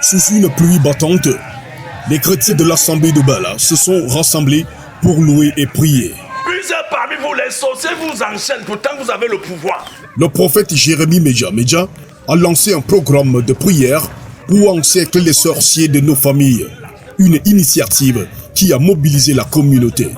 Sous une pluie battante, les chrétiens de l'Assemblée de Bala se sont rassemblés pour louer et prier. Plusieurs parmi vous, les sorciers, vous enchaînent, pourtant vous avez le pouvoir. Le prophète Jérémie Medja a lancé un programme de prière pour encercler les sorciers de nos familles. Une initiative qui a mobilisé la communauté.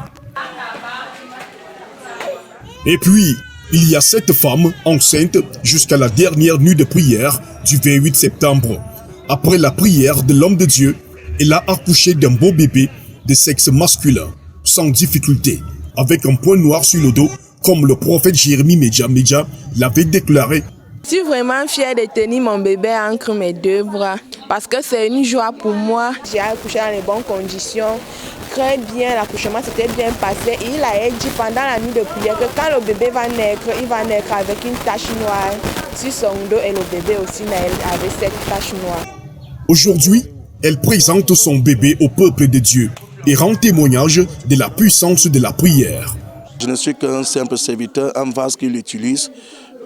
Et puis, il y a cette femme enceinte jusqu'à la dernière nuit de prière du 28 septembre. Après la prière de l'homme de Dieu, elle a accouché d'un beau bébé de sexe masculin, sans difficulté, avec un point noir sur le dos, comme le prophète Jérémie Medja l'avait déclaré. Je suis vraiment fière de tenir mon bébé entre mes deux bras parce que c'est une joie pour moi. J'ai accouché dans les bonnes conditions, très bien, l'accouchement s'était bien passé. Il a dit pendant la nuit de prière que quand le bébé va naître, il va naître avec une tache noire sur son dos et le bébé aussi avait cette tache noire. Aujourd'hui, elle présente son bébé au peuple de Dieu et rend témoignage de la puissance de la prière. Je ne suis qu'un simple serviteur, un vase qu'il utilise.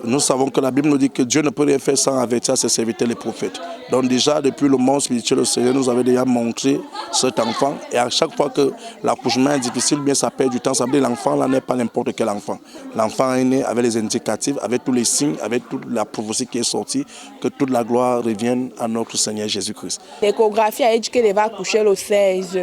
Nous savons que la Bible nous dit que Dieu ne peut rien faire sans avertir ses serviteurs les prophètes. Donc déjà, depuis le monde spirituel, le Seigneur nous avait déjà montré cet enfant. Et à chaque fois que l'accouchement est difficile, bien ça perd du temps. Ça veut dire que l'enfant là n'est pas n'importe quel enfant. L'enfant est né avec les indicatifs, avec tous les signes, avec toute la prophétie qui est sortie, que toute la gloire revienne à notre Seigneur Jésus-Christ. L'échographie a dit qu'elle va accoucher le 16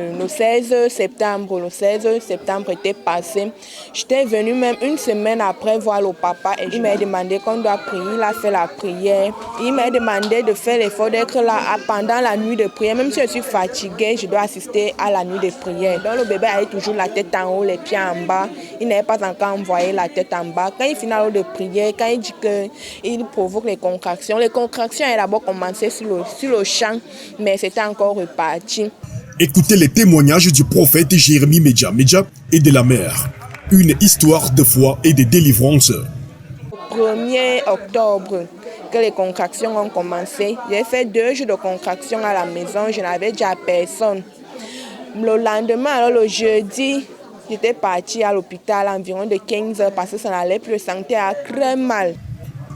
septembre. Le 16 septembre était passé. J'étais venue même une semaine après voir le papa et il m'a demandé qu'on doit prier, il a fait la prière. Il m'a demandé de faire l'effort d'être là pendant la nuit de prière. Même si je suis fatiguée, je dois assister à la nuit de prière. Donc le bébé avait toujours la tête en haut, les pieds en bas. Il n'avait pas encore envoyé la tête en bas. Quand il finit l'heure de prière, quand il dit qu'il provoque les contractions avaient d'abord commencé sur le champ, mais c'était encore reparti. Écoutez les témoignages du prophète Jérémie Medja et de la mère. Une histoire de foi et de délivrance. 1er octobre, que les contractions ont commencé. J'ai fait 2 jours de contractions à la maison, je n'avais déjà personne. Le lendemain, alors le jeudi, j'étais partie à l'hôpital environ de 15 heures parce que ça n'allait plus, je sentais très mal.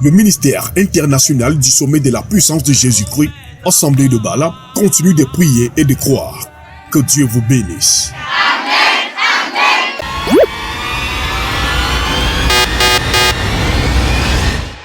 Le ministère international du sommet de la puissance de Jésus-Christ, Assemblée de Bala, continue de prier et de croire. Que Dieu vous bénisse.